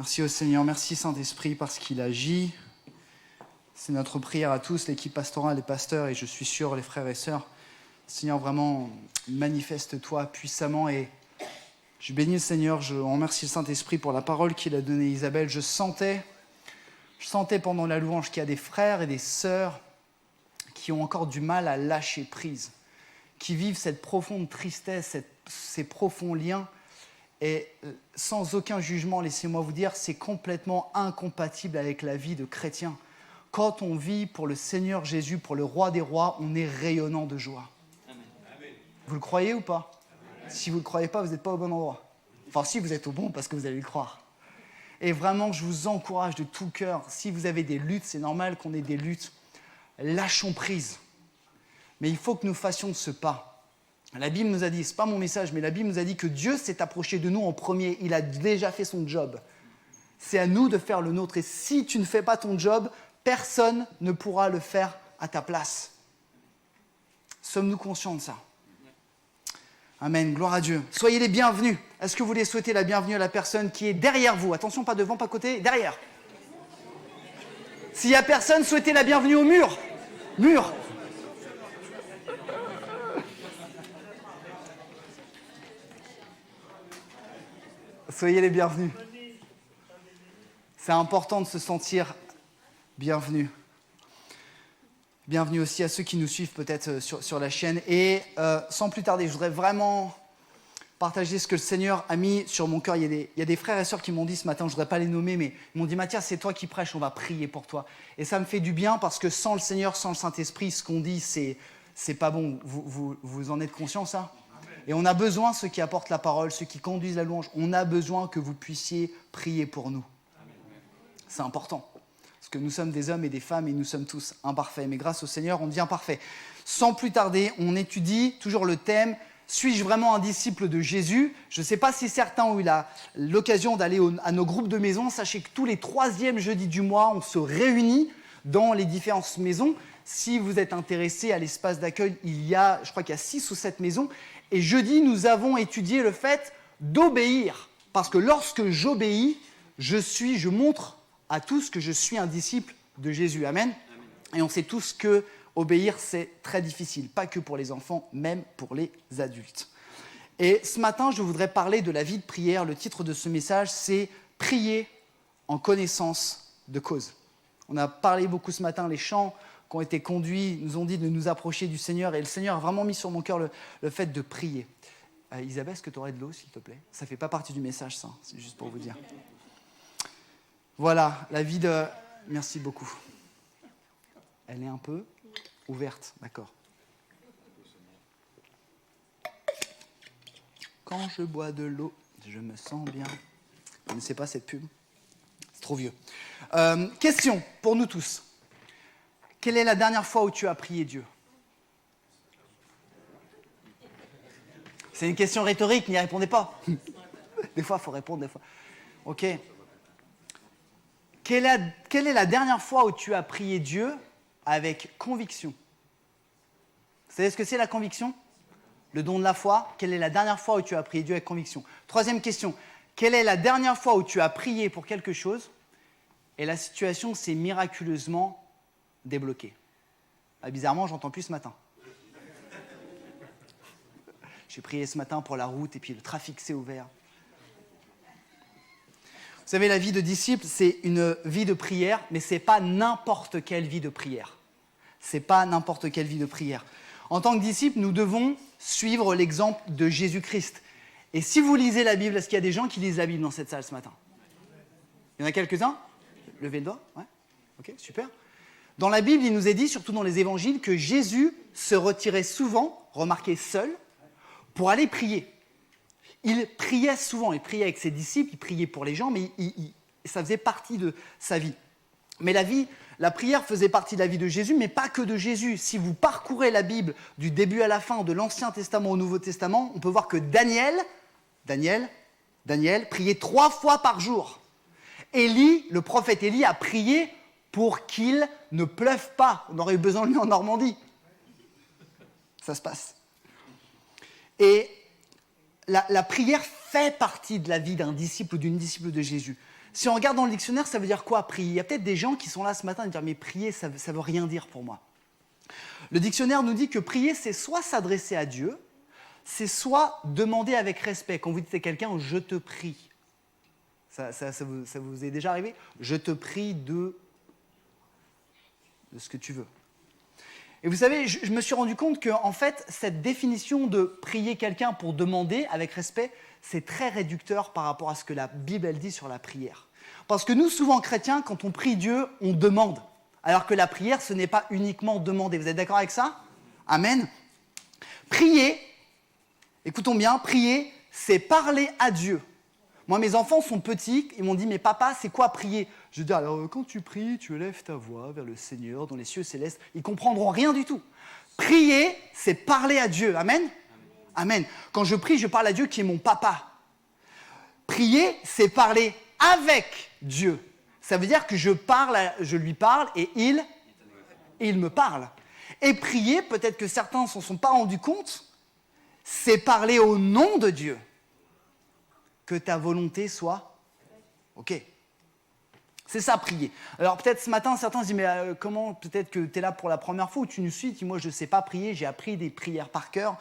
Merci au Seigneur, merci Saint-Esprit parce qu'il agit. C'est notre prière à tous, l'équipe pastorale, les pasteurs et je suis sûr les frères et sœurs. Seigneur, vraiment, manifeste-toi puissamment et je bénis le Seigneur, je remercie le Saint-Esprit pour la parole qu'il a donnée à Isabelle. Je sentais pendant la louange qu'il y a des frères et des sœurs qui ont encore du mal à lâcher prise, qui vivent cette profonde tristesse, ces profonds liens. Et sans aucun jugement, laissez-moi vous dire, c'est complètement incompatible avec la vie de chrétien. Quand on vit pour le Seigneur Jésus, pour le Roi des Rois, on est rayonnant de joie. Amen. Vous le croyez ou pas ? Amen. Si vous ne le croyez pas, vous n'êtes pas au bon endroit. Enfin, si, vous êtes au bon parce que vous allez le croire. Et vraiment, je vous encourage de tout cœur. Si vous avez des luttes, c'est normal qu'on ait des luttes. Lâchons prise. Mais il faut que nous fassions ce pas. La Bible nous a dit, ce n'est pas mon message, mais la Bible nous a dit que Dieu s'est approché de nous en premier. Il a déjà fait son job. C'est à nous de faire le nôtre. Et si tu ne fais pas ton job, personne ne pourra le faire à ta place. Sommes-nous conscients de ça ? Amen, gloire à Dieu. Soyez les bienvenus. Est-ce que vous voulez souhaiter la bienvenue à la personne qui est derrière vous ? Attention, pas devant, pas à côté, derrière. S'il n'y a personne, souhaitez la bienvenue au mur. Mur. Soyez les bienvenus. C'est important de se sentir bienvenu. Bienvenue aussi à ceux qui nous suivent peut-être sur la chaîne. Et sans plus tarder, je voudrais vraiment partager ce que le Seigneur a mis sur mon cœur. Il y a des frères et sœurs qui m'ont dit ce matin, je ne voudrais pas les nommer, mais ils m'ont dit « Mathias, c'est toi qui prêches, on va prier pour toi ». Et ça me fait du bien parce que sans le Seigneur, sans le Saint-Esprit, ce qu'on dit, c'est pas bon. Vous en êtes conscients, ça ? Et on a besoin, ceux qui apportent la parole, ceux qui conduisent la louange, on a besoin que vous puissiez prier pour nous. C'est important. Parce que nous sommes des hommes et des femmes et nous sommes tous imparfaits. Mais grâce au Seigneur, on devient parfait. Sans plus tarder, on étudie toujours le thème « Suis-je vraiment un disciple de Jésus ?» Je ne sais pas si certains ont eu l'occasion d'aller à nos groupes de maison. Sachez que tous les 3e jeudis du mois, on se réunit dans les différentes maisons. Si vous êtes intéressé à l'espace d'accueil, je crois qu'il y a 6 ou 7 maisons. Et jeudi, nous avons étudié le fait d'obéir. Parce que lorsque j'obéis, je montre à tous que je suis un disciple de Jésus. Amen. Et on sait tous que obéir, c'est très difficile. Pas que pour les enfants, même pour les adultes. Et ce matin, je voudrais parler de la vie de prière. Le titre de ce message, c'est « Prier en connaissance de cause ». On a parlé beaucoup ce matin, les chants qui ont été conduits nous ont dit de nous approcher du Seigneur. Et le Seigneur a vraiment mis sur mon cœur le fait de prier. Isabelle, est-ce que tu aurais de l'eau, s'il te plaît ? Ça ne fait pas partie du message, ça. C'est juste pour vous dire. Voilà, la vie de... Merci beaucoup. Elle est un peu ouverte, d'accord. Quand je bois de l'eau, je me sens bien. Vous ne connaissez pas cette pub ? C'est trop vieux. Question pour nous tous. Quelle est la dernière fois où tu as prié Dieu ? C'est une question rhétorique, n'y répondez pas. Des fois, il faut répondre, des fois. Ok. Quelle est la dernière fois où tu as prié Dieu avec conviction ? Vous savez ce que c'est la conviction ? Le don de la foi. Quelle est la dernière fois où tu as prié Dieu avec conviction ? 3e question. Quelle est la dernière fois où tu as prié pour quelque chose et la situation s'est miraculeusement débloquée ? Bizarrement, j'entends plus ce matin. J'ai prié ce matin pour la route et puis le trafic s'est ouvert. Vous savez, la vie de disciple, c'est une vie de prière, mais ce n'est pas n'importe quelle vie de prière. C'est pas n'importe quelle vie de prière. En tant que disciple, nous devons suivre l'exemple de Jésus-Christ. Et si vous lisez la Bible, est-ce qu'il y a des gens qui lisent la Bible dans cette salle ce matin ? Il y en a quelques-uns ? Levez le doigt. Ouais. Ok, super. Dans la Bible, il nous est dit, surtout dans les évangiles, que Jésus se retirait souvent, remarquez, seul, pour aller prier. Il priait souvent, il priait avec ses disciples, il priait pour les gens, mais ça faisait partie de sa vie. Mais la prière faisait partie de la vie de Jésus, mais pas que de Jésus. Si vous parcourez la Bible du début à la fin, de l'Ancien Testament au Nouveau Testament, on peut voir que Daniel priait 3 fois par jour. Le prophète Élie a prié pour qu'il ne pleuve pas. On aurait eu besoin de lui en Normandie. Ça se passe. Et la prière fait partie de la vie d'un disciple ou d'une disciple de Jésus. Si on regarde dans le dictionnaire, ça veut dire quoi, prier? Il y a peut-être des gens qui sont là ce matin et dire, mais prier, ça veut rien dire pour moi. Le dictionnaire nous dit que prier, c'est soit s'adresser à Dieu, c'est soit demander avec respect. Quand vous dites à quelqu'un, je te prie. Ça vous est déjà arrivé? Je te prie de ce que tu veux. Et vous savez, je me suis rendu compte que, en fait, cette définition de prier quelqu'un pour demander avec respect, c'est très réducteur par rapport à ce que la Bible elle dit sur la prière. Parce que nous, souvent chrétiens, quand on prie Dieu, on demande. Alors que la prière, ce n'est pas uniquement demander. Vous êtes d'accord avec ça? Amen. Prier, écoutons bien, prier, c'est parler à Dieu. Moi, mes enfants sont petits, ils m'ont dit, mais papa, c'est quoi prier? Je dis, alors, quand tu pries, tu élèves ta voix vers le Seigneur dans les cieux célestes. Ils ne comprendront rien du tout. Prier, c'est parler à Dieu. Amen? Amen. Quand je prie, je parle à Dieu qui est mon papa. Prier, c'est parler avec Dieu. Ça veut dire que je lui parle et il me parle. Et prier, peut-être que certains ne s'en sont pas rendus compte, c'est parler au nom de Dieu. Que ta volonté soit... Ok. C'est ça, prier. Alors peut-être ce matin, certains se disent, mais comment, peut-être que tu es là pour la première fois ou tu nous suis, dis moi je ne sais pas prier, j'ai appris des prières par cœur.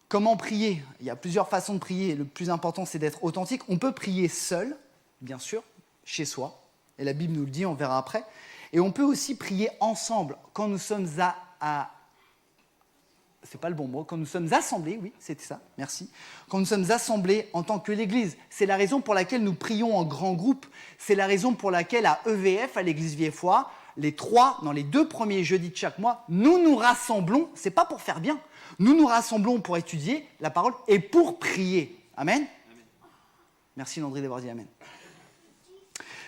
Comment prier? Il y a plusieurs façons de prier. Le plus important, c'est d'être authentique. On peut prier seul, bien sûr, chez soi. Et la Bible nous le dit, on verra après. Et on peut aussi prier ensemble quand nous sommes c'est pas le bon mot, quand nous sommes assemblés, oui, c'était ça, merci. Quand nous sommes assemblés en tant que l'Église, c'est la raison pour laquelle nous prions en grand groupe. C'est la raison pour laquelle à EVF, à l'Église Vieillefoy, dans les 2 premiers jeudis de chaque mois, nous nous rassemblons, c'est pas pour faire bien, nous nous rassemblons pour étudier la parole et pour prier. Amen. Merci Landry d'avoir dit Amen.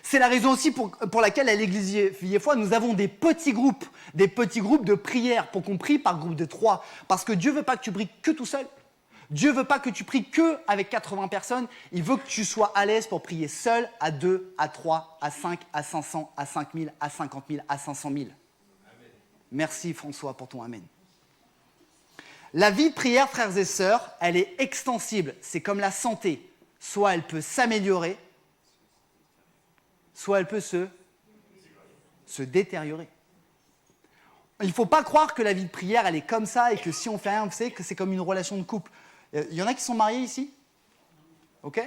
C'est la raison aussi pour laquelle à l'Église Vieillefoy, nous avons des petits groupes de prière pour qu'on prie par groupe de 3. Parce que Dieu ne veut pas que tu pries que tout seul. Dieu ne veut pas que tu pries que avec 80 personnes. Il veut que tu sois à l'aise pour prier seul, à 2, à 3, à 5, à 500, à 5000, à 50 000, à 500 000. Amen. Merci François pour ton Amen. La vie de prière, frères et sœurs, elle est extensible. C'est comme la santé. Soit elle peut s'améliorer, soit elle peut se détériorer. Il ne faut pas croire que la vie de prière, elle est comme ça et que si on fait rien, vous savez que c'est comme une relation de couple. Il y en a qui sont mariés ici? Ok,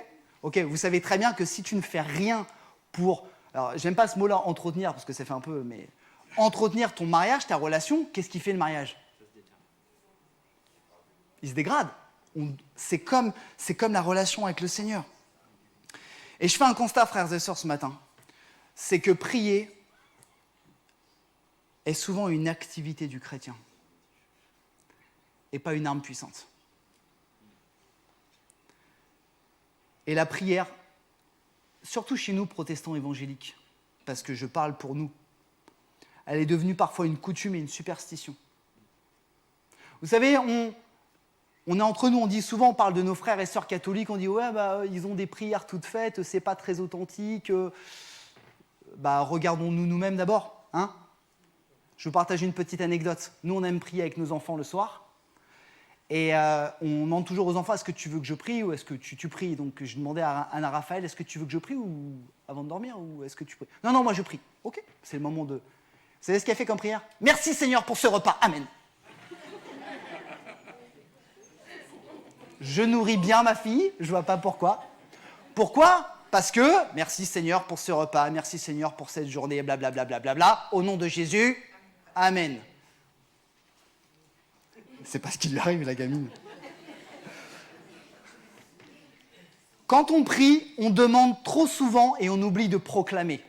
vous savez très bien que si tu ne fais rien pour... Alors, j'aime pas ce mot-là, entretenir, parce que ça fait un peu... Mais entretenir ton mariage, ta relation, qu'est-ce qui fait le mariage? Il se dégrade. C'est comme la relation avec le Seigneur. Et je fais un constat, frères et sœurs, ce matin. C'est que prier est souvent une activité du chrétien et pas une arme puissante. Et la prière, surtout chez nous, protestants évangéliques, parce que je parle pour nous, elle est devenue parfois une coutume et une superstition. Vous savez, on est entre nous, on dit souvent, on parle de nos frères et sœurs catholiques, on dit ouais, ils ont des prières toutes faites, c'est pas très authentique. Regardons-nous nous-mêmes d'abord. Hein, je vais vous partager une petite anecdote. Nous, on aime prier avec nos enfants le soir. Et on demande toujours aux enfants, est-ce que tu veux que je prie ou est-ce que tu pries? Donc, je demandais à Anna-Raphaël, est-ce que tu veux que je prie ou avant de dormir ou est-ce que tu pries? Non, moi je prie. Ok, c'est le moment de... Vous savez ce qu'elle fait comme prière? Merci Seigneur pour ce repas. Amen. Je nourris bien ma fille, je ne vois pas pourquoi. Pourquoi? Parce que, merci Seigneur pour ce repas, merci Seigneur pour cette journée, blablabla, blablabla, au nom de Jésus, Amen. C'est pas ce qui lui arrive, la gamine. Quand on prie, on demande trop souvent et on oublie de proclamer.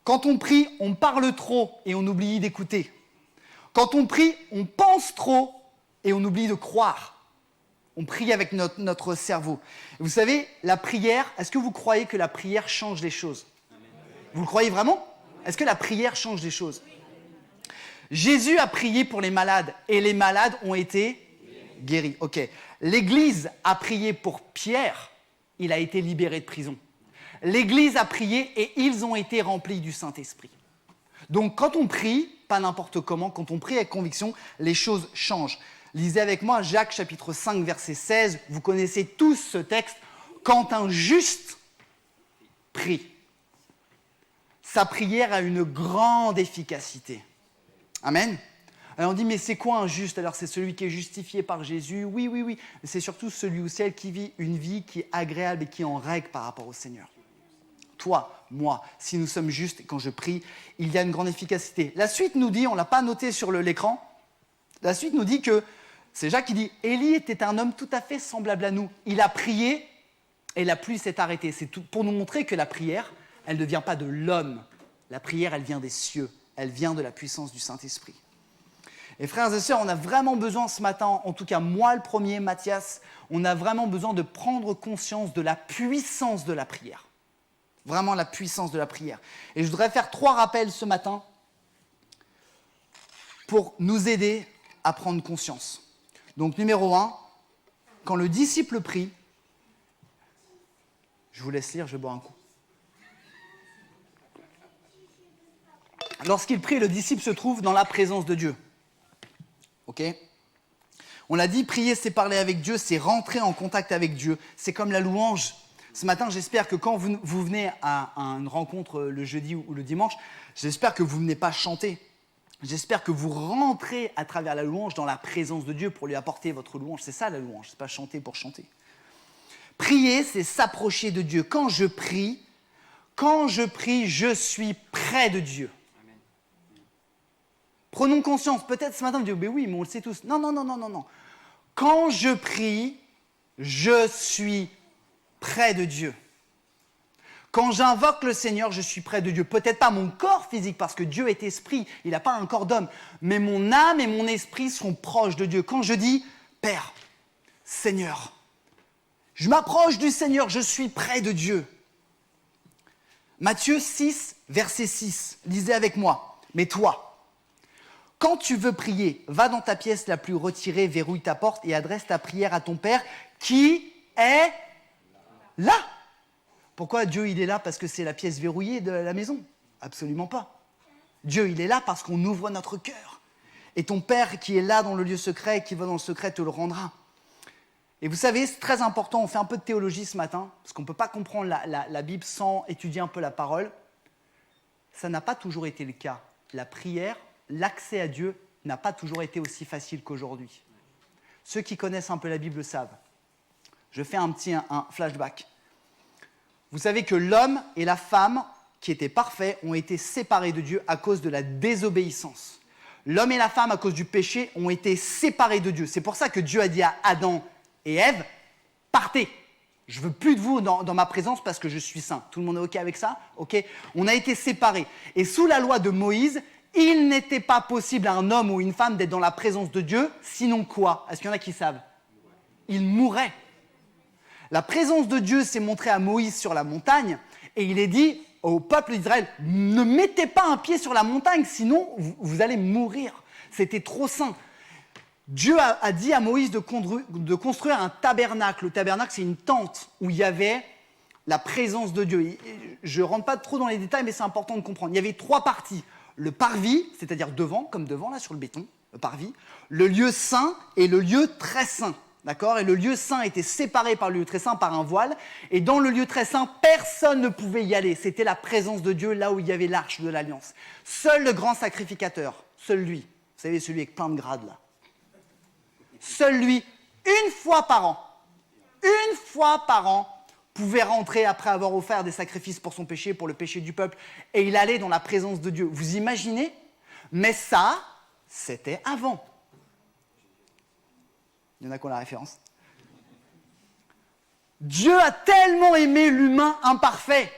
Quand on prie, on parle trop et on oublie d'écouter. Quand on prie, on pense trop et on oublie de croire. On prie avec notre cerveau. Vous savez, la prière, est-ce que vous croyez que la prière change les choses? Vous le croyez vraiment? Est-ce que la prière change les choses? Jésus a prié pour les malades et les malades ont été guéris. Ok. L'Église a prié pour Pierre, il a été libéré de prison. L'Église a prié et ils ont été remplis du Saint-Esprit. Donc quand on prie, pas n'importe comment, quand on prie avec conviction, les choses changent. Lisez avec moi Jacques chapitre 5 verset 16, vous connaissez tous ce texte. Quand un juste prie, sa prière a une grande efficacité. Amen. Alors on dit, mais c'est quoi un juste? Alors c'est celui qui est justifié par Jésus. Oui. Mais c'est surtout celui ou celle qui vit une vie qui est agréable et qui est en règle par rapport au Seigneur. Toi, moi, si nous sommes justes, quand je prie, il y a une grande efficacité. La suite nous dit, on ne l'a pas noté sur l'écran, la suite nous dit que, c'est Jacques qui dit, Élie était un homme tout à fait semblable à nous. Il a prié et la pluie s'est arrêtée. C'est tout, pour nous montrer que la prière, elle ne vient pas de l'homme. La prière, elle vient des cieux. Elle vient de la puissance du Saint-Esprit. Et frères et sœurs, on a vraiment besoin ce matin, en tout cas moi le premier, Mathias, on a vraiment besoin de prendre conscience de la puissance de la prière. Vraiment la puissance de la prière. Et je voudrais faire 3 rappels ce matin pour nous aider à prendre conscience. Donc numéro 1, quand le disciple prie, je vous laisse lire, je vais boire un coup. Lorsqu'il prie, le disciple se trouve dans la présence de Dieu. Ok ? On l'a dit, prier, c'est parler avec Dieu, c'est rentrer en contact avec Dieu. C'est comme la louange. Ce matin, j'espère que quand vous venez à une rencontre le jeudi ou le dimanche, j'espère que vous ne venez pas chanter. J'espère que vous rentrez à travers la louange dans la présence de Dieu pour lui apporter votre louange. C'est ça la louange, c'est pas chanter pour chanter. Prier, c'est s'approcher de Dieu. Quand je prie, je suis près de Dieu. Prenons conscience. Peut-être ce matin, vous dites, mais oui, mais on le sait tous. Non. Quand je prie, je suis près de Dieu. Quand j'invoque le Seigneur, je suis près de Dieu. Peut-être pas mon corps physique, parce que Dieu est esprit, il n'a pas un corps d'homme. Mais mon âme et mon esprit sont proches de Dieu. Quand je dis, Père, Seigneur, je m'approche du Seigneur, je suis près de Dieu. Matthieu 6, verset 6, lisez avec moi. Mais toi, quand tu veux prier, va dans ta pièce la plus retirée, verrouille ta porte et adresse ta prière à ton Père qui est là. Pourquoi Dieu il est là? Parce que c'est la pièce verrouillée de la maison? Absolument pas. Dieu il est là parce qu'on ouvre notre cœur. Et ton Père qui est là dans le lieu secret, qui va dans le secret, te le rendra. Et vous savez, c'est très important, on fait un peu de théologie ce matin, parce qu'on ne peut pas comprendre la Bible sans étudier un peu la parole. Ça n'a pas toujours été le cas. La prière, l'accès à Dieu n'a pas toujours été aussi facile qu'aujourd'hui. Ceux qui connaissent un peu la Bible le savent. Je fais un flashback. Vous savez que l'homme et la femme, qui étaient parfaits, ont été séparés de Dieu à cause de la désobéissance. L'homme et la femme, à cause du péché, ont été séparés de Dieu. C'est pour ça que Dieu a dit à Adam et Ève, partez. Je ne veux plus de vous dans ma présence parce que je suis saint. Tout le monde est OK avec ça? OK. On a été séparés. Et sous la loi de Moïse, il n'était pas possible à un homme ou une femme d'être dans la présence de Dieu, sinon quoi? Est-ce qu'il y en a qui savent? Il mourrait. La présence de Dieu s'est montrée à Moïse sur la montagne et il est dit au peuple d'Israël, ne mettez pas un pied sur la montagne, sinon vous allez mourir. C'était trop saint. Dieu a dit à Moïse de construire un tabernacle. Le tabernacle, c'est une tente où il y avait la présence de Dieu. Je ne rentre pas trop dans les détails, mais c'est important de comprendre. Il y avait 3 parties. Le parvis, c'est-à-dire devant, comme devant là sur le béton, le parvis, le lieu saint et le lieu très saint. D'accord? Et le lieu saint était séparé par le lieu très saint par un voile. Et dans le lieu très saint, personne ne pouvait y aller. C'était la présence de Dieu là où il y avait l'arche de l'Alliance. Seul le grand sacrificateur, seul lui, vous savez, celui avec plein de grades là, seul lui, une fois par an, pouvait rentrer après avoir offert des sacrifices pour son péché, pour le péché du peuple, et il allait dans la présence de Dieu. Vous imaginez? Mais ça, c'était avant. Il y en a qui ont la référence. Dieu a tellement aimé l'humain imparfait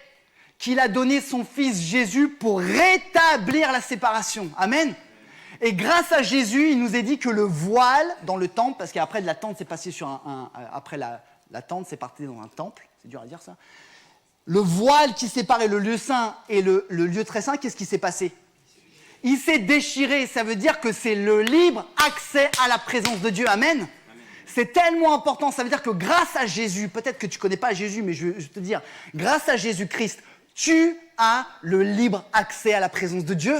qu'il a donné son fils Jésus pour rétablir la séparation. Amen. Et grâce à Jésus, il nous est dit que le voile dans le temple, parce qu'après de la tente, c'est passé sur après la tente, c'est parti dans un temple, c'est dur à dire ça. Le voile qui séparait le lieu saint et le lieu très saint, qu'est-ce qui s'est passé? Il s'est déchiré, ça veut dire que c'est le libre accès à la présence de Dieu. Amen. C'est tellement important, ça veut dire que grâce à Jésus, peut-être que tu ne connais pas Jésus, mais je vais te dire, grâce à Jésus-Christ, tu as le libre accès à la présence de Dieu.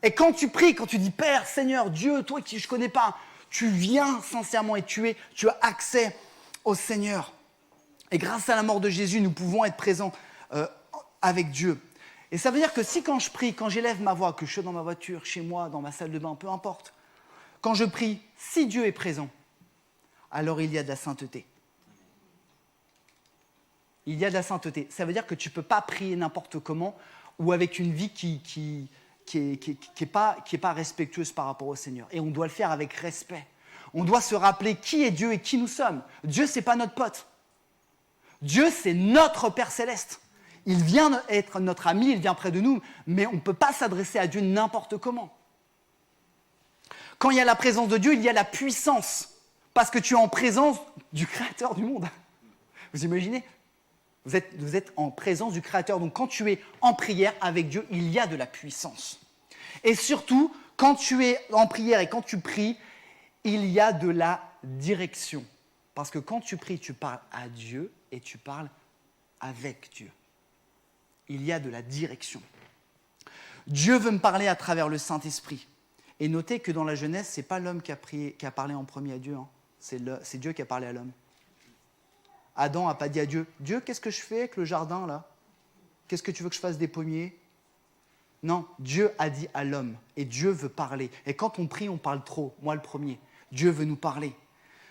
Et quand tu pries, quand tu dis « Père, Seigneur, Dieu, toi qui je ne connais pas », tu viens sincèrement et tu as accès au Seigneur. Et grâce à la mort de Jésus, nous pouvons être présents avec Dieu. Et ça veut dire que si quand je prie, quand j'élève ma voix, que je suis dans ma voiture, chez moi, dans ma salle de bain, peu importe, quand je prie, si Dieu est présent, alors il y a de la sainteté. Il y a de la sainteté. Ça veut dire que tu ne peux pas prier n'importe comment ou avec une vie qui est pas respectueuse par rapport au Seigneur. Et on doit le faire avec respect. On doit se rappeler qui est Dieu et qui nous sommes. Dieu, ce n'est pas notre pote. Dieu, c'est notre Père Céleste. Il vient être notre ami, il vient près de nous, mais on ne peut pas s'adresser à Dieu n'importe comment. Quand il y a la présence de Dieu, il y a la puissance, parce que tu es en présence du Créateur du monde. Vous imaginez ? Vous êtes en présence du Créateur. Donc quand tu es en prière avec Dieu, il y a de la puissance. Et surtout, quand tu es en prière et quand tu pries, il y a de la direction. Parce que quand tu pries, tu parles à Dieu et tu parles avec Dieu. Il y a de la direction. Dieu veut me parler à travers le Saint-Esprit. Et notez que dans la Genèse, ce n'est pas l'homme qui a parlé en premier à Dieu. Hein. C'est Dieu qui a parlé à l'homme. Adam n'a pas dit à Dieu, « Dieu, qu'est-ce que je fais avec le jardin, là? Qu'est-ce que tu veux que je fasse des pommiers ?» Non, Dieu a dit à l'homme, et Dieu veut parler. Et quand on prie, on parle trop, moi le premier. Dieu veut nous parler.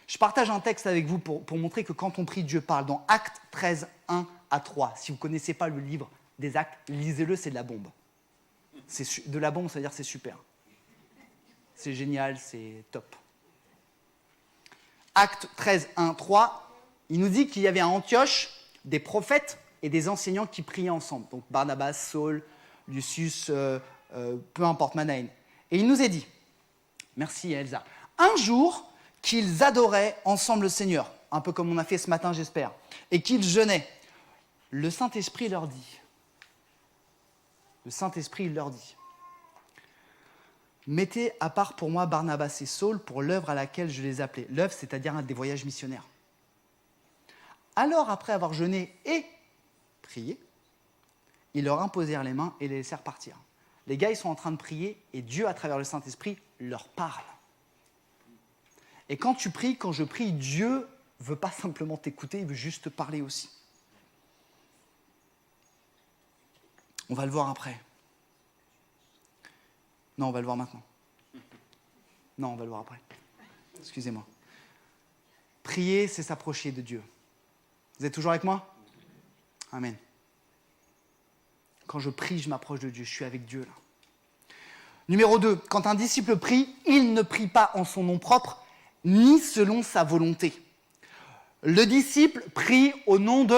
Je partage un texte avec vous pour montrer que quand on prie, Dieu parle. Dans Actes 13, 1 à 3. Si vous ne connaissez pas le livre des Actes, lisez-le, c'est de la bombe. De la bombe, ça veut dire que c'est super. C'est génial, c'est top. Actes 13, 1, 3. Il nous dit qu'il y avait à Antioche des prophètes et des enseignants qui priaient ensemble. Donc Barnabas, Saul, Lucius, peu importe, Manaïn. Et il nous est dit, merci Elsa, un jour qu'ils adoraient ensemble le Seigneur, un peu comme on a fait ce matin, j'espère, et qu'ils jeûnaient. Le Saint-Esprit leur dit, mettez à part pour moi Barnabas et Saul pour l'œuvre à laquelle je les appelais. L'œuvre, c'est-à-dire des voyages missionnaires. Alors, après avoir jeûné et prié, ils leur imposèrent les mains et les laissèrent partir. Les gars, ils sont en train de prier et Dieu, à travers le Saint-Esprit, leur parle. Et quand tu pries, quand je prie, Dieu ne veut pas simplement t'écouter, il veut juste te parler aussi. On va le voir après. Non, on va le voir maintenant. Non, on va le voir après. Excusez-moi. Prier, c'est s'approcher de Dieu. Vous êtes toujours avec moi? Amen. Quand je prie, je m'approche de Dieu. Je suis avec Dieu, là. Numéro 2. Quand un disciple prie, il ne prie pas en son nom propre, ni selon sa volonté. Le disciple prie au nom de...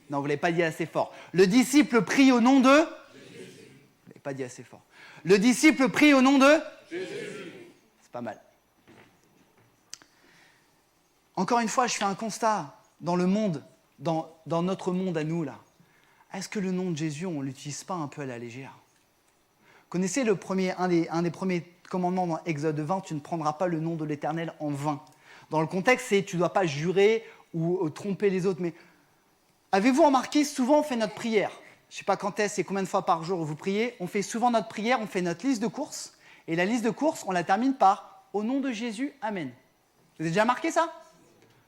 Non, vous ne l'avez pas dit assez fort. Le disciple prie au nom de... Vous ne l'avez pas dit assez fort. Le disciple prie au nom de... Jésus. C'est pas mal. Encore une fois, je fais un constat. Dans le monde, dans notre monde à nous, là, est-ce que le nom de Jésus, on ne l'utilise pas un peu à la légère? Connaissez un des premiers commandements dans Exode 20, tu ne prendras pas le nom de l'Éternel en vain. Dans le contexte, c'est tu ne dois pas jurer ou tromper les autres. Mais avez-vous remarqué, souvent on fait notre prière. Je ne sais pas quand est-ce et combien de fois par jour vous priez. On fait souvent notre prière, on fait notre liste de courses. Et la liste de courses, on la termine par « Au nom de Jésus, Amen ». Vous avez déjà remarqué ça?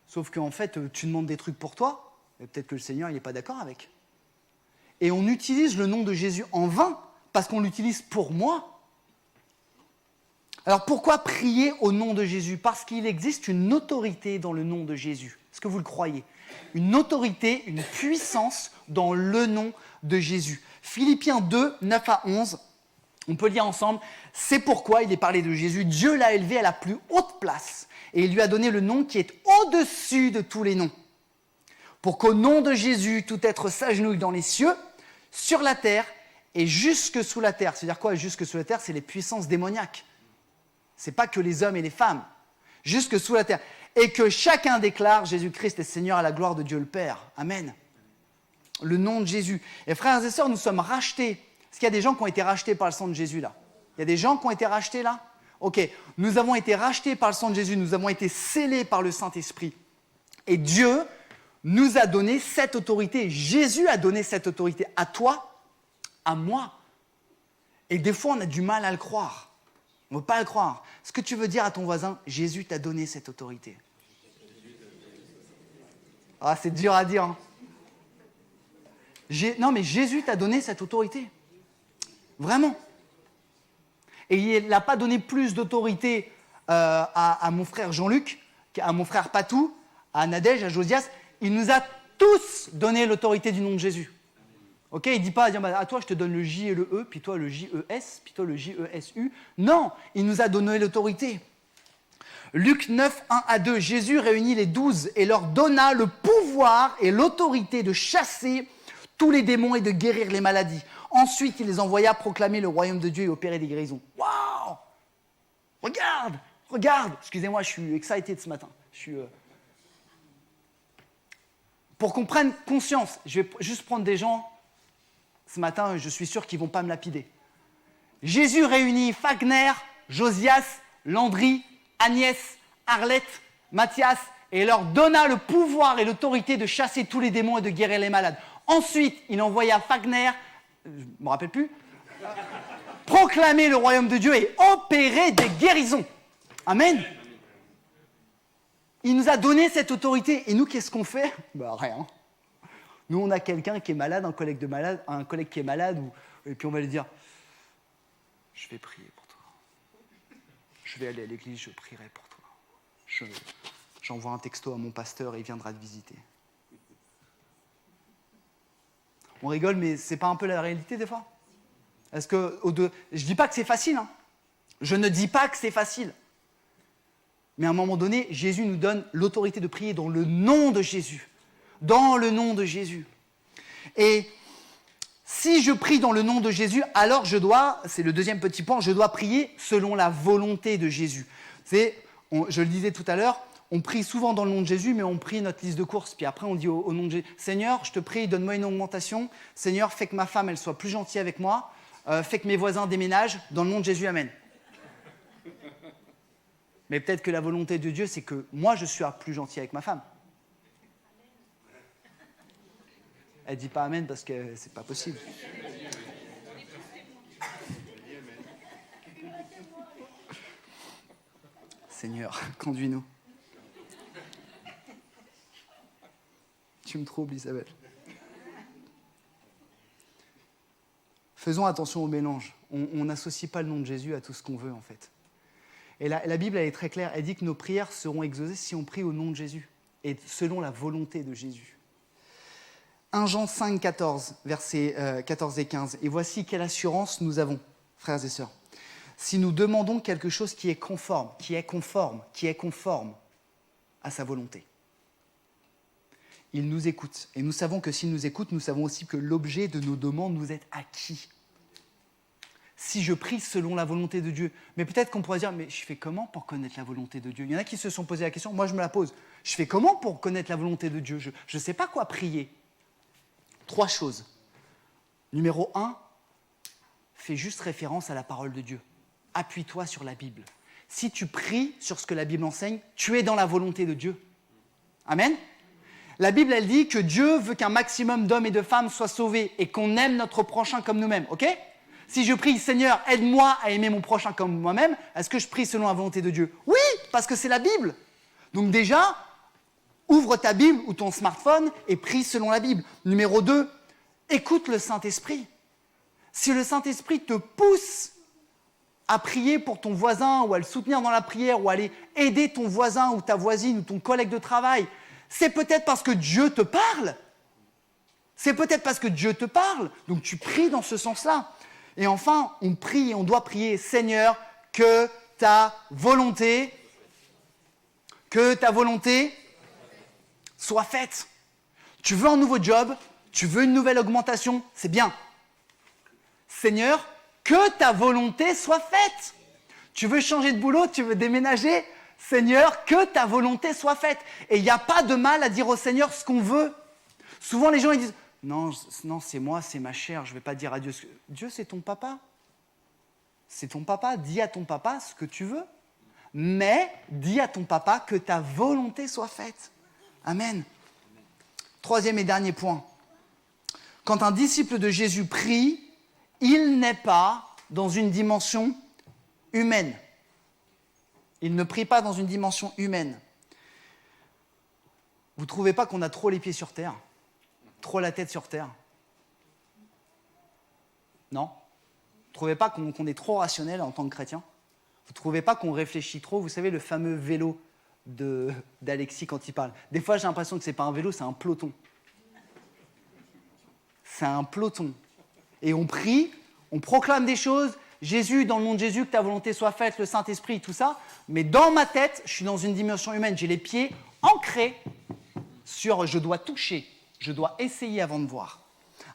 Sauf qu'en fait, tu demandes des trucs pour toi, et peut-être que le Seigneur n'est pas d'accord avec. Et on utilise le nom de Jésus en vain, parce qu'on l'utilise pour moi. Alors pourquoi prier au nom de Jésus? Parce qu'il existe une autorité dans le nom de Jésus. Est-ce que vous le croyez? Une autorité, une puissance dans le nom de Jésus. Philippiens 2, 9 à 11, on peut lire ensemble. C'est pourquoi il est parlé de Jésus. Dieu l'a élevé à la plus haute place. Et il lui a donné le nom qui est au-dessus de tous les noms. Pour qu'au nom de Jésus, tout être s'agenouille dans les cieux, sur la terre et jusque sous la terre. C'est-à-dire quoi, jusque sous la terre? C'est les puissances démoniaques. Ce n'est pas que les hommes et les femmes. Jusque sous la terre. Et que chacun déclare Jésus-Christ est Seigneur à la gloire de Dieu le Père. Amen. Le nom de Jésus. Et frères et sœurs, nous sommes rachetés. Est-ce qu'il y a des gens qui ont été rachetés par le sang de Jésus là? Il y a des gens qui ont été rachetés là? Ok, nous avons été rachetés par le sang de Jésus, nous avons été scellés par le Saint-Esprit. Et Dieu nous a donné cette autorité. Jésus a donné cette autorité à toi, à moi. Et des fois, on a du mal à le croire. On ne veut pas le croire. Ce que tu veux dire à ton voisin, Jésus t'a donné cette autorité. Ah, c'est dur à dire. Hein. Non, mais Jésus t'a donné cette autorité. Vraiment. Et il n'a pas donné plus d'autorité à mon frère Jean-Luc, à mon frère Patou, à Nadège, à Josias. Il nous a tous donné l'autorité du nom de Jésus. Ok, il ne dit pas, à toi je te donne le J et le E, puis toi le J-E-S, puis toi le J-E-S-U. Non, il nous a donné l'autorité. Luc 9, 1 à 2, Jésus réunit les 12 et leur donna le pouvoir et l'autorité de chasser tous les démons et de guérir les maladies. Ensuite, il les envoya proclamer le royaume de Dieu et opérer des guérisons. Waouh! Regarde! Excusez-moi, je suis excited ce matin. Pour qu'on prenne conscience, je vais juste prendre des gens, ce matin, je suis sûr qu'ils ne vont pas me lapider. Jésus réunit Fagner, Josias, Landry, Agnès, Arlette, Mathias, et leur donna le pouvoir et l'autorité de chasser tous les démons et de guérir les malades. Ensuite, il envoya Fagner, je ne me rappelle plus, proclamer le royaume de Dieu et opérer des guérisons. Amen. Il nous a donné cette autorité. Et nous, qu'est-ce qu'on fait? Rien. Nous, on a quelqu'un qui est malade, un collègue qui est malade, et puis on va lui dire, je vais prier pour toi. Je vais aller à l'église, je prierai pour toi. J'envoie un texto à mon pasteur et il viendra te visiter. On rigole, mais c'est pas un peu la réalité des fois? Est-ce que, je dis pas que c'est facile, hein. Je ne dis pas que c'est facile. Mais à un moment donné, Jésus nous donne l'autorité de prier dans le nom de Jésus. Dans le nom de Jésus. Et si je prie dans le nom de Jésus, alors c'est le deuxième petit point, je dois prier selon la volonté de Jésus. Je le disais tout à l'heure, on prie souvent dans le nom de Jésus, mais on prie notre liste de courses. Puis après, on dit au nom de Jésus, Seigneur, je te prie, donne-moi une augmentation. Seigneur, fais que ma femme, elle soit plus gentille avec moi. Fais que mes voisins déménagent. Dans le nom de Jésus, amen. Mais peut-être que la volonté de Dieu, c'est que moi, je sois plus gentil avec ma femme. Elle ne dit pas amen parce que c'est pas possible. Seigneur, conduis-nous. Tu me troubles, Isabelle. Faisons attention au mélange. On n'associe pas le nom de Jésus à tout ce qu'on veut, en fait. Et la Bible, elle est très claire. Elle dit que nos prières seront exaucées si on prie au nom de Jésus et selon la volonté de Jésus. 1 Jean 5, 14, versets 14 et 15. Et voici quelle assurance nous avons, frères et sœurs. Si nous demandons quelque chose qui est conforme à sa volonté, il nous écoute. Et nous savons que s'il nous écoute, nous savons aussi que l'objet de nos demandes nous est acquis. Si je prie selon la volonté de Dieu. Mais peut-être qu'on pourrait dire, mais je fais comment pour connaître la volonté de Dieu? Il y en a qui se sont posé la question, moi je me la pose. Je fais comment pour connaître la volonté de Dieu? Je ne sais pas quoi prier. 3 choses. Numéro 1, fais juste référence à la parole de Dieu. Appuie-toi sur la Bible. Si tu pries sur ce que la Bible enseigne, tu es dans la volonté de Dieu. Amen. La Bible, elle dit que Dieu veut qu'un maximum d'hommes et de femmes soient sauvés et qu'on aime notre prochain comme nous-mêmes, ok? Si je prie, Seigneur, aide-moi à aimer mon prochain comme moi-même, est-ce que je prie selon la volonté de Dieu? Oui, parce que c'est la Bible. Donc déjà, ouvre ta Bible ou ton smartphone et prie selon la Bible. Numéro 2, écoute le Saint-Esprit. Si le Saint-Esprit te pousse à prier pour ton voisin ou à le soutenir dans la prière ou à aller aider ton voisin ou ta voisine ou ton collègue de travail, c'est peut-être parce que Dieu te parle. C'est peut-être parce que Dieu te parle. Donc tu pries dans ce sens-là. Et enfin, on prie et on doit prier, Seigneur, que ta volonté soit faite. Tu veux un nouveau job, tu veux une nouvelle augmentation, c'est bien. Seigneur, que ta volonté soit faite. Tu veux changer de boulot, tu veux déménager, Seigneur, que ta volonté soit faite. Et il n'y a pas de mal à dire au Seigneur ce qu'on veut. Souvent les gens ils disent, non, c'est moi, c'est ma chair, je ne vais pas dire à Dieu. Dieu, c'est ton papa. C'est ton papa, dis à ton papa ce que tu veux. Mais dis à ton papa que ta volonté soit faite. Amen. 3e et dernier point. Quand un disciple de Jésus prie, il n'est pas dans une dimension humaine. Il ne prie pas dans une dimension humaine. Vous ne trouvez pas qu'on a trop les pieds sur terre? Trop la tête sur terre? Non? Vous ne trouvez pas qu'on est trop rationnel en tant que chrétien? Vous ne trouvez pas qu'on réfléchit trop? Vous savez, le fameux vélo d'Alexis quand il parle. Des fois, j'ai l'impression que ce n'est pas un vélo, c'est un peloton. C'est un peloton. Et on prie, on proclame des choses. Jésus, dans le nom de Jésus, que ta volonté soit faite, le Saint-Esprit, tout ça. Mais dans ma tête, je suis dans une dimension humaine. J'ai les pieds ancrés sur je dois toucher, je dois essayer avant de voir.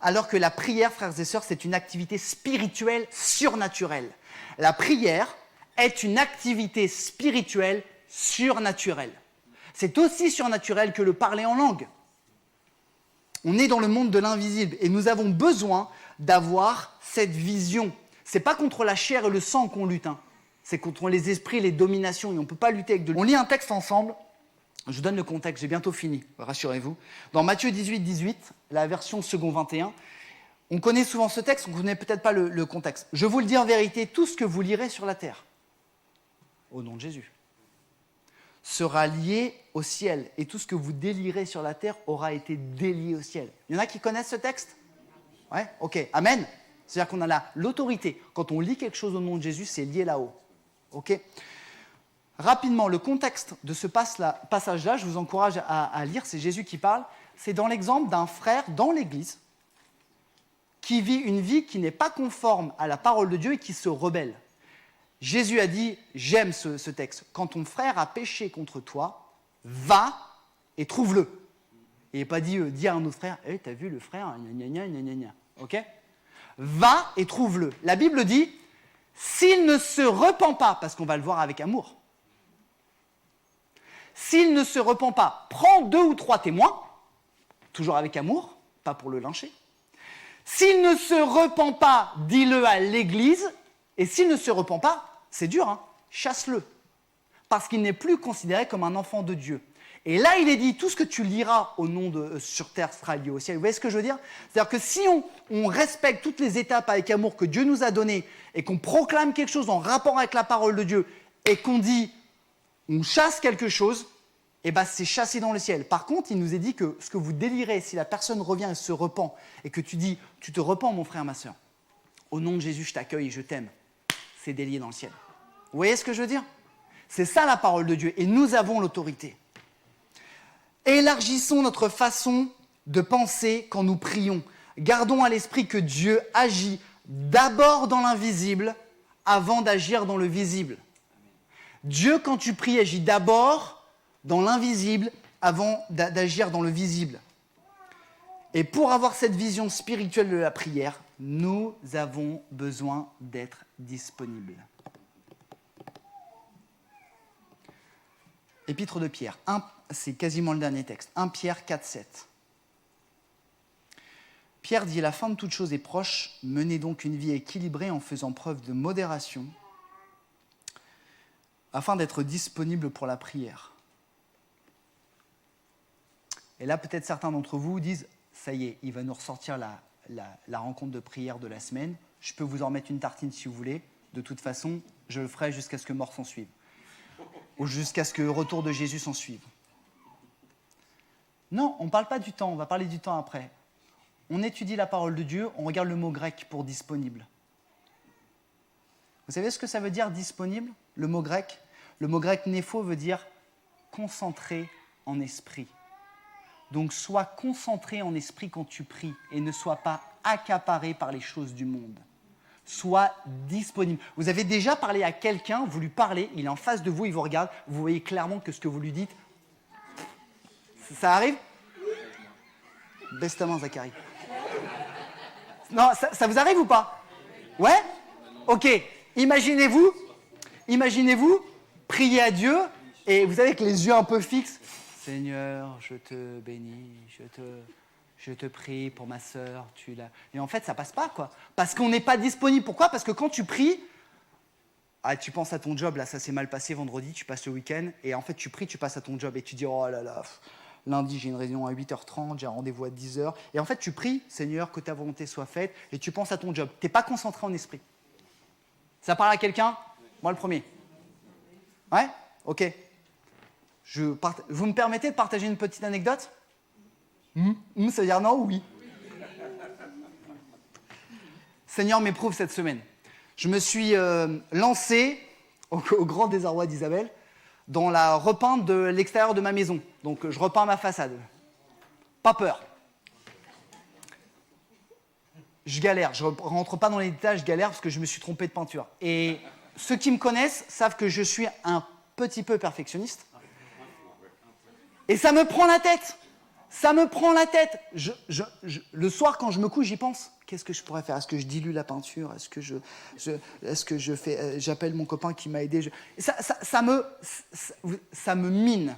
Alors que la prière, frères et sœurs, c'est une activité spirituelle surnaturelle. La prière est une activité spirituelle surnaturelle. C'est aussi surnaturel que le parler en langue. On est dans le monde de l'invisible et nous avons besoin d'avoir cette vision. Ce n'est pas contre la chair et le sang qu'on lutte, hein. C'est contre les esprits, les dominations, et on ne peut pas lutter avec de... On lit un texte ensemble, je vous donne le contexte, j'ai bientôt fini, rassurez-vous. Dans Matthieu 18, 18, la version second 21, on connaît souvent ce texte, on ne connaît peut-être pas le contexte. Je vous le dis en vérité, tout ce que vous lirez sur la terre, au nom de Jésus, sera lié au ciel, et tout ce que vous délirez sur la terre aura été délié au ciel. Il y en a qui connaissent ce texte? Ouais, ok, amen. C'est-à-dire qu'on a l'autorité. Quand on lit quelque chose au nom de Jésus, c'est lié là-haut. Ok? Rapidement, le contexte de ce passage-là, je vous encourage à lire, c'est Jésus qui parle. C'est dans l'exemple d'un frère dans l'Église qui vit une vie qui n'est pas conforme à la parole de Dieu et qui se rebelle. Jésus a dit, j'aime ce texte, quand ton frère a péché contre toi, va et trouve-le. Et il n'a pas dit, dis à un autre frère, hey, t'as vu le frère, gna gna gna gna gna. Ok? Va et trouve-le. La Bible dit, s'il ne se repent pas, parce qu'on va le voir avec amour, s'il ne se repent pas, prends 2 ou 3 témoins, toujours avec amour, pas pour le lyncher. S'il ne se repent pas, dis-le à l'Église, et s'il ne se repent pas, c'est dur, hein, chasse-le, parce qu'il n'est plus considéré comme un enfant de Dieu. Et là, il est dit, tout ce que tu liras au nom de sur terre sera lié au ciel. Vous voyez ce que je veux dire? C'est-à-dire que si on respecte toutes les étapes avec amour que Dieu nous a données et qu'on proclame quelque chose en rapport avec la parole de Dieu et qu'on dit, on chasse quelque chose, eh ben c'est chassé dans le ciel. Par contre, il nous est dit que ce que vous délirez, si la personne revient et se repent, et que tu dis, tu te repens mon frère, ma sœur, au nom de Jésus, je t'accueille et je t'aime, c'est délié dans le ciel. Vous voyez ce que je veux dire? C'est ça la parole de Dieu, et nous avons l'autorité. Élargissons notre façon de penser quand nous prions. Gardons à l'esprit que Dieu agit d'abord dans l'invisible avant d'agir dans le visible. Dieu, quand tu pries, agit d'abord dans l'invisible avant d'agir dans le visible. Et pour avoir cette vision spirituelle de la prière, nous avons besoin d'être disponibles. Épître de Pierre, c'est quasiment le dernier texte, 1 Pierre 4, 7. Pierre dit, la fin de toute chose est proche, menez donc une vie équilibrée en faisant preuve de modération, afin d'être disponible pour la prière. Et là, peut-être certains d'entre vous disent, ça y est, il va nous ressortir la rencontre de prière de la semaine, je peux vous en mettre une tartine si vous voulez, de toute façon, je le ferai jusqu'à ce que mort s'en suive, ou jusqu'à ce que le retour de Jésus s'en suive. Non, on ne parle pas du temps, on va parler du temps après. On étudie la parole de Dieu, on regarde le mot grec pour disponible. Vous savez ce que ça veut dire disponible, le mot grec? Le mot grec népho veut dire concentré en esprit. Donc sois concentré en esprit quand tu pries et ne sois pas accaparé par les choses du monde. Sois disponible. Vous avez déjà parlé à quelqu'un, vous lui parlez, il est en face de vous, il vous regarde, vous voyez clairement que ce que vous lui dites, ça arrive? Baisse ta main, Zacharie. Non, ça vous arrive ou pas? Ouais? Ok, imaginez-vous, prier à Dieu, et vous savez, avec les yeux un peu fixes, Seigneur, je te bénis, je te prie pour ma sœur, tu l'as... Et en fait, ça passe pas, quoi. Parce qu'on n'est pas disponible. Pourquoi? Parce que quand tu pries, tu penses à ton job, là, ça s'est mal passé vendredi, tu passes le week-end, et en fait, tu pries, tu passes à ton job, et tu dis, oh là là, lundi, j'ai une réunion à 8h30, j'ai un rendez-vous à 10h, et en fait, tu pries, Seigneur, que ta volonté soit faite, et tu penses à ton job. Tu n'es pas concentré en esprit. Ça parle à quelqu'un? Moi, le premier. Ouais? Ok. Vous me permettez de partager une petite anecdote? Ça veut dire non ou oui? Seigneur m'éprouve cette semaine. Je me suis lancé, au grand désarroi d'Isabelle, dans la repeinte de l'extérieur de ma maison. Donc je repeins ma façade. Pas peur. Je galère, je ne rentre pas dans les détails, je galère parce que je me suis trompé de peinture. Et ceux qui me connaissent savent que je suis un petit peu perfectionniste. Et ça me prend la tête. Ça me prend la tête. Le soir, quand je me couche, j'y pense. Qu'est-ce que je pourrais faire? Est-ce que je dilue la peinture? Est-ce que j'appelle mon copain qui m'a aidé? Ça me mine.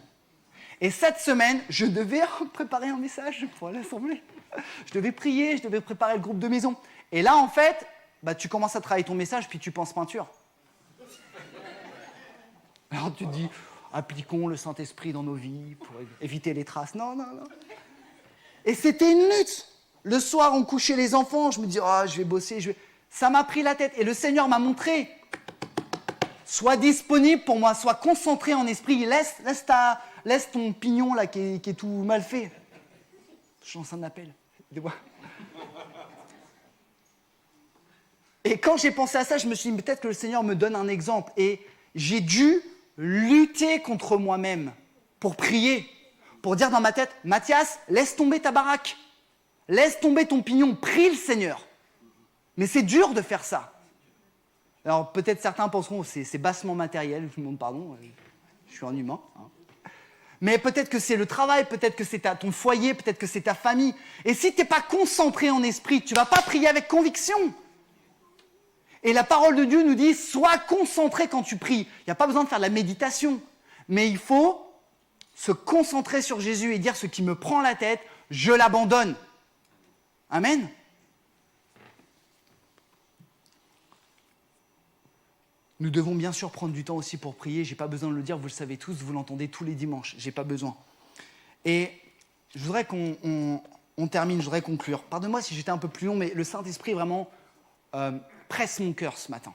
Et cette semaine, je devais préparer un message pour l'assemblée. Je devais prier, je devais préparer le groupe de maison. Et là, en fait, tu commences à travailler ton message, puis tu penses peinture. Alors tu te dis, appliquons le Saint-Esprit dans nos vies pour éviter les traces. Non. Et c'était une lutte. Le soir, on couchait les enfants, je me dis, je vais bosser. Ça m'a pris la tête. Et le Seigneur m'a montré, sois disponible pour moi, sois concentré en esprit. Laisse ton pignon là qui est tout mal fait. Je lance un appel. Et quand j'ai pensé à ça, je me suis dit, peut-être que le Seigneur me donne un exemple. Et j'ai dû lutter contre moi-même pour prier, pour dire dans ma tête, Mathias, laisse tomber ta baraque. Laisse tomber ton pignon, prie le Seigneur. Mais c'est dur de faire ça. Alors peut-être certains penseront, c'est bassement matériel, tout le monde pardon, je suis un humain. Mais peut-être que c'est le travail, peut-être que c'est ton foyer, peut-être que c'est ta famille. Et si tu n'es pas concentré en esprit, tu ne vas pas prier avec conviction. Et la parole de Dieu nous dit, sois concentré quand tu pries. Il n'y a pas besoin de faire de la méditation, mais il faut se concentrer sur Jésus et dire ce qui me prend la tête, je l'abandonne. Amen. Nous devons bien sûr prendre du temps aussi pour prier. Je n'ai pas besoin de le dire, vous le savez tous, vous l'entendez tous les dimanches. Je n'ai pas besoin. Et je voudrais qu'on termine, je voudrais conclure. Pardonne-moi si j'étais un peu plus long, mais le Saint-Esprit vraiment presse mon cœur ce matin.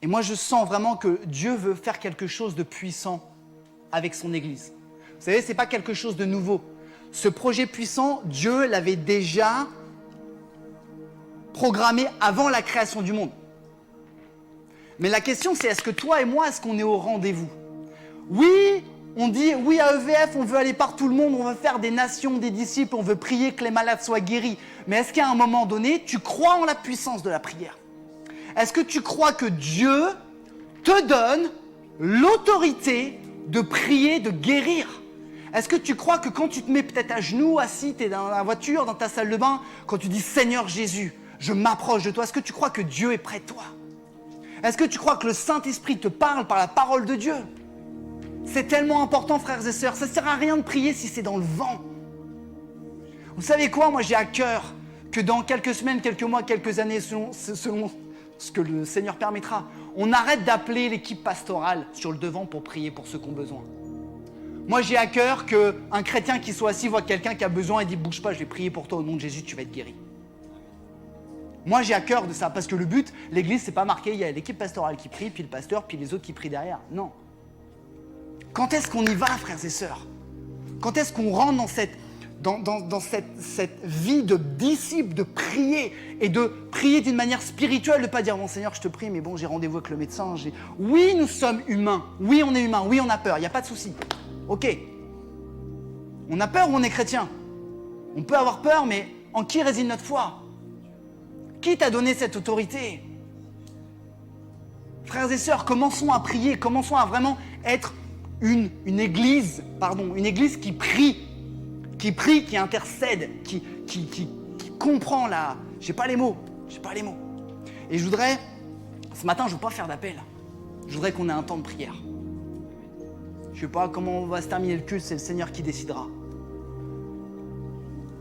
Et moi, je sens vraiment que Dieu veut faire quelque chose de puissant avec son Église. Vous savez, ce n'est pas quelque chose de nouveau. Ce projet puissant, Dieu l'avait déjà programmé avant la création du monde. Mais la question, c'est est-ce que toi et moi, est-ce qu'on est au rendez-vous? Oui, on dit, oui à EVF, on veut aller partout le monde, on veut faire des nations, des disciples, on veut prier que les malades soient guéris. Mais est-ce qu'à un moment donné, tu crois en la puissance de la prière? Est-ce que tu crois que Dieu te donne l'autorité de prier, de guérir? Est-ce que tu crois que quand tu te mets peut-être à genoux, assis, tu es dans la voiture, dans ta salle de bain, quand tu dis « Seigneur Jésus, je m'approche de toi », est-ce que tu crois que Dieu est près de toi? Est-ce que tu crois que le Saint-Esprit te parle par la parole de Dieu? C'est tellement important, frères et sœurs. Ça ne sert à rien de prier si c'est dans le vent. Vous savez quoi? Moi, j'ai à cœur que dans quelques semaines, quelques mois, quelques années, selon ce que le Seigneur permettra, on arrête d'appeler l'équipe pastorale sur le devant pour prier pour ceux qui ont besoin. Moi, j'ai à cœur qu'un chrétien qui soit assis voit quelqu'un qui a besoin et dit « Bouge pas, je vais prier pour toi au nom de Jésus, tu vas être guéri ». Moi, j'ai à cœur de ça, parce que le but, l'église, c'est pas marqué, il y a l'équipe pastorale qui prie, puis le pasteur, puis les autres qui prient derrière. Non. Quand est-ce qu'on y va, frères et sœurs? Quand est-ce qu'on rentre dans cette vie de disciple, de prier, et de prier d'une manière spirituelle, de ne pas dire « Bon Seigneur, je te prie, mais bon, j'ai rendez-vous avec le médecin. » Oui, nous sommes humains. Oui, on est humains. Oui, on a peur. Il n'y a pas de souci. Ok. On a peur ou on est chrétien? On peut avoir peur, mais en qui réside notre foi? Qui t'a donné cette autorité? Frères et sœurs, commençons à prier, commençons à vraiment être une église qui prie, qui intercède, qui comprend la... J'ai pas les mots. Et ce matin, je ne veux pas faire d'appel. Je voudrais qu'on ait un temps de prière. Je ne sais pas comment on va se terminer le culte, c'est le Seigneur qui décidera.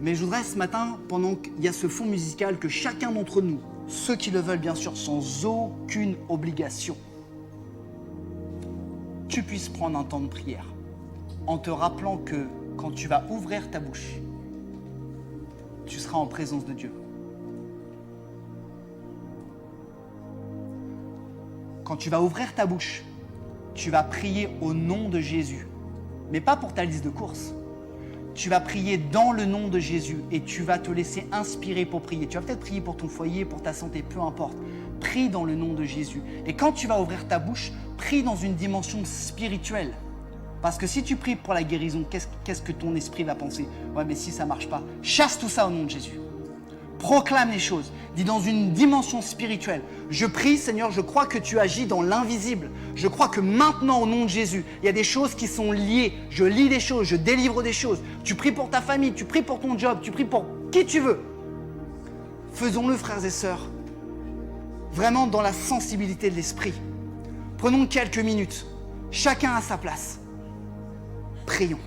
Mais je voudrais ce matin, pendant qu'il y a ce fond musical, que chacun d'entre nous, ceux qui le veulent bien sûr, sans aucune obligation, tu puisses prendre un temps de prière en te rappelant que quand tu vas ouvrir ta bouche, tu seras en présence de Dieu. Quand tu vas ouvrir ta bouche, tu vas prier au nom de Jésus, mais pas pour ta liste de courses. tu vas prier dans le nom de Jésus et tu vas te laisser inspirer pour prier. Tu vas peut-être prier pour ton foyer, pour ta santé, peu importe. Prie dans le nom de Jésus. Et quand tu vas ouvrir ta bouche, prie dans une dimension spirituelle. Parce que si tu pries pour la guérison, qu'est-ce que ton esprit va penser? Ouais, mais si ça ne marche pas, chasse tout ça au nom de Jésus. Proclame les choses. Dis dans une dimension spirituelle. Je prie, Seigneur, je crois que tu agis dans l'invisible. Je crois que maintenant, au nom de Jésus, il y a des choses qui sont liées. Je lis des choses, je délivre des choses. Tu pries pour ta famille, tu pries pour ton job, tu pries pour qui tu veux. Faisons-le, frères et sœurs, vraiment dans la sensibilité de l'esprit. Prenons quelques minutes, chacun à sa place. Prions.